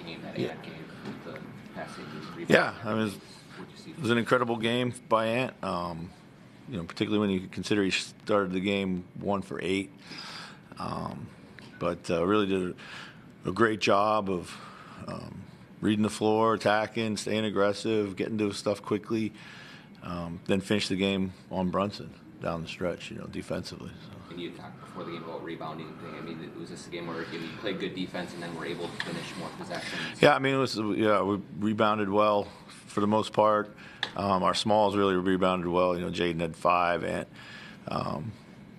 game that Ant gave with the passing rebound. Yeah, I mean, it was an incredible game by Ant. Particularly when you consider he started the game 1 for 8. But really did a great job of reading the floor, attacking, staying aggressive, getting to his stuff quickly. Then finished the game on Brunson down the stretch, defensively. So. And you talked before the game about rebounding thing. I mean, was this a game where you played good defense and then were able to finish more possessions? Yeah, I mean, we rebounded well for the most part. Our smalls really rebounded well. Jaden had 5, Ant, Ant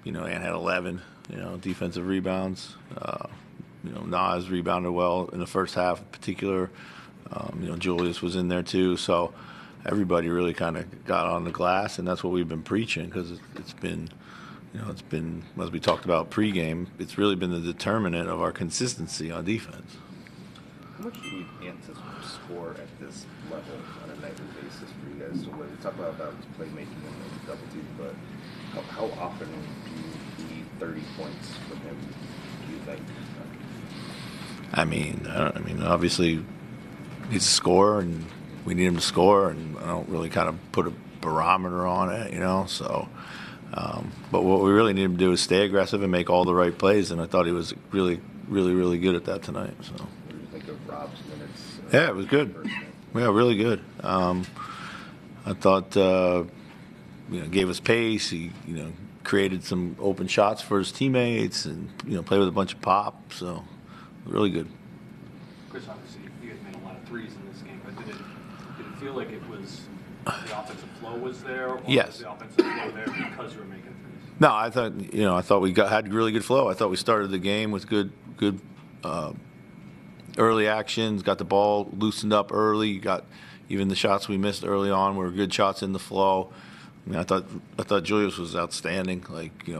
had 11. Defensive rebounds. Nas rebounded well in the first half in particular. Julius was in there too. So everybody really kind of got on the glass, and that's what we've been preaching because it's been, as we talked about pregame, it's really been the determinant of our consistency on defense. How much do you need Ant to score at this level on a nightly basis for you guys? So when you talk about his playmaking and double team, but how often do you need 30 points from him, do you think? I mean, obviously he's a scorer, and we need him to score, and I don't really kind of put a barometer on it, So, but what we really need him to do is stay aggressive and make all the right plays, and I thought he was really, really, really good at that tonight. So. What do you think of Rob's minutes? Yeah, it was good. Yeah, really good. I thought, gave us pace. He, created some open shots for his teammates, and played with a bunch of pop. So. Really good. Chris, obviously, you guys made a lot of threes in this game, but did it feel like it was the offensive flow was there, or yes. was the offensive flow there because you were making threes? No, I thought we had really good flow. I thought we started the game with good early actions, got the ball loosened up early, got even the shots we missed early on were good shots in the flow. I mean, I thought Julius was outstanding,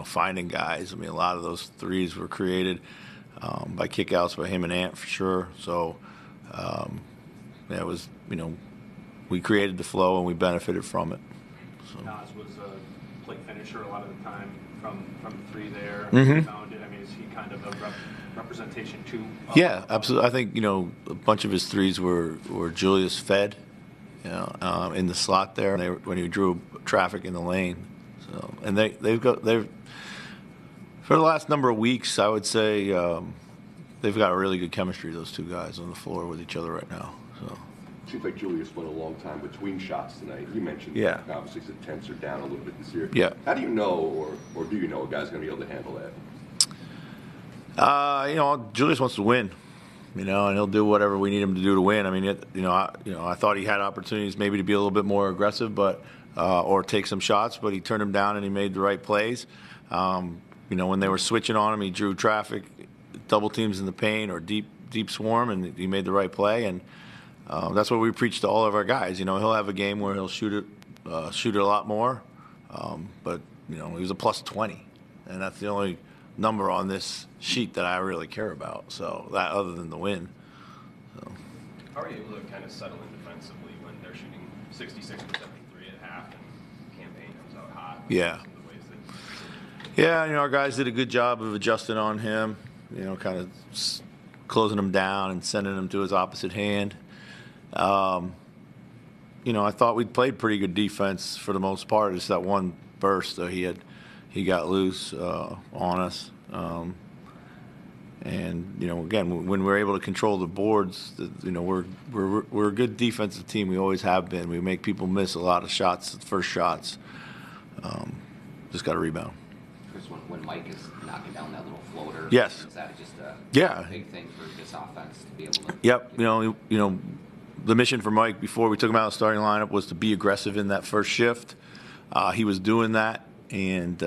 finding guys. I mean, a lot of those threes were created by kickouts by him and Ant for sure. So, it was, we created the flow and we benefited from it. So. Nas was a play finisher a lot of the time from 3 there. Mm-hmm. Found it. I mean, is he kind of a representation too? Yeah, absolutely. I think, a bunch of his threes were Julius fed, in the slot there when he drew traffic in the lane. So, and they've for the last number of weeks, I would say they've got a really good chemistry, those two guys on the floor with each other right now. So. Seems like Julius went a long time between shots tonight. You mentioned that obviously his attempts are down a little bit this year. Yeah. How do you know, or do you know a guy's going to be able to handle that? Julius wants to win, and he'll do whatever we need him to do to win. I mean, I thought he had opportunities maybe to be a little bit more aggressive, but or take some shots, but he turned them down and he made the right plays. When they were switching on him, he drew traffic, double teams in the paint or deep swarm, and he made the right play. And that's what we preach to all of our guys. He'll have a game where he'll shoot it a lot more, but he was a plus 20, and that's the only number on this sheet that I really care about. So that, other than the win. So. How are you able to kind of settle in defensively when they're shooting 66 from 73 at half and campaign comes out hot? Yeah. Yeah, our guys did a good job of adjusting on him, kind of closing him down and sending him to his opposite hand. I thought we played pretty good defense for the most part. It's that one burst that he got loose on us. And again, when we're able to control the boards, we're a good defensive team. We always have been. We make people miss a lot of shots, first shots. Just got to rebound. When Mike is knocking down that little floater, yes, is that just a big thing for this offense to be able to? Yep. The mission for Mike before we took him out of the starting lineup was to be aggressive in that first shift. He was doing that, and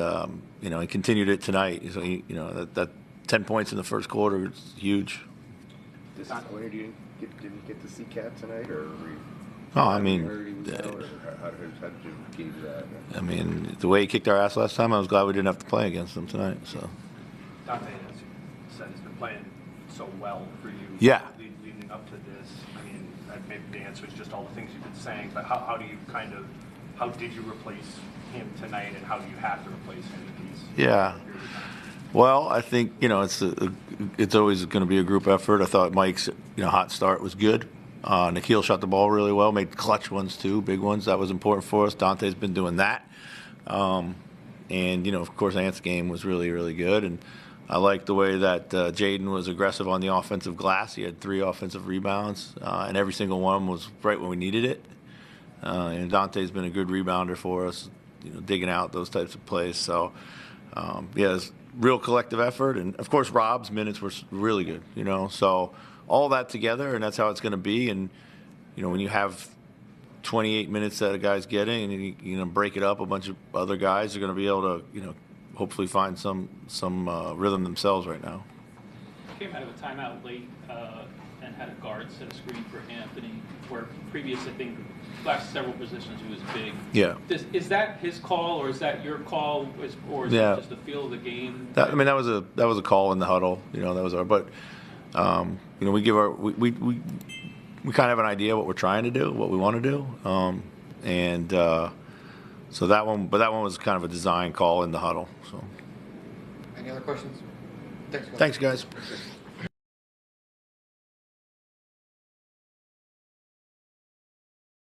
he continued it tonight. So that 10 points in the first quarter is huge. Disappointed you didn't get to see Cat tonight, or? Oh, I mean, how did you gauge that? I mean, the way he kicked our ass last time, I was glad we didn't have to play against him tonight. So. Dante, as you said, has been playing so well for you. Yeah. Leading up to this, I mean, maybe the answer is just all the things you've been saying. But how did you replace him tonight, and how do you have to replace him if he's? Yeah. Well, I think it's always going to be a group effort. I thought Mike's hot start was good. Nikhil shot the ball really well, made clutch ones too, big ones. That was important for us. Dante's been doing that, and of course, Ant's game was really really good. And I like the way that Jaden was aggressive on the offensive glass. He had 3 offensive rebounds, and every single one was right when we needed it. And Dante's been a good rebounder for us, digging out those types of plays. So, it's real collective effort. And, of course, Rob's minutes were really good, So all that together, and that's how it's going to be. And, when you have 28 minutes that a guy's getting and you break it up, a bunch of other guys are going to be able to, hopefully find some rhythm themselves right now. Came out of a timeout late and had a guard set a screen for Anthony, where previous, I think, last several positions he was big. Yeah. Is that his call, or is that your call, or is it just the feel of the game? That was a call in the huddle. That was our. But we give our we kind of have an idea what we're trying to do, what we want to do, and. So that one was kind of a design call in the huddle. So. Any other questions? Thanks, guys.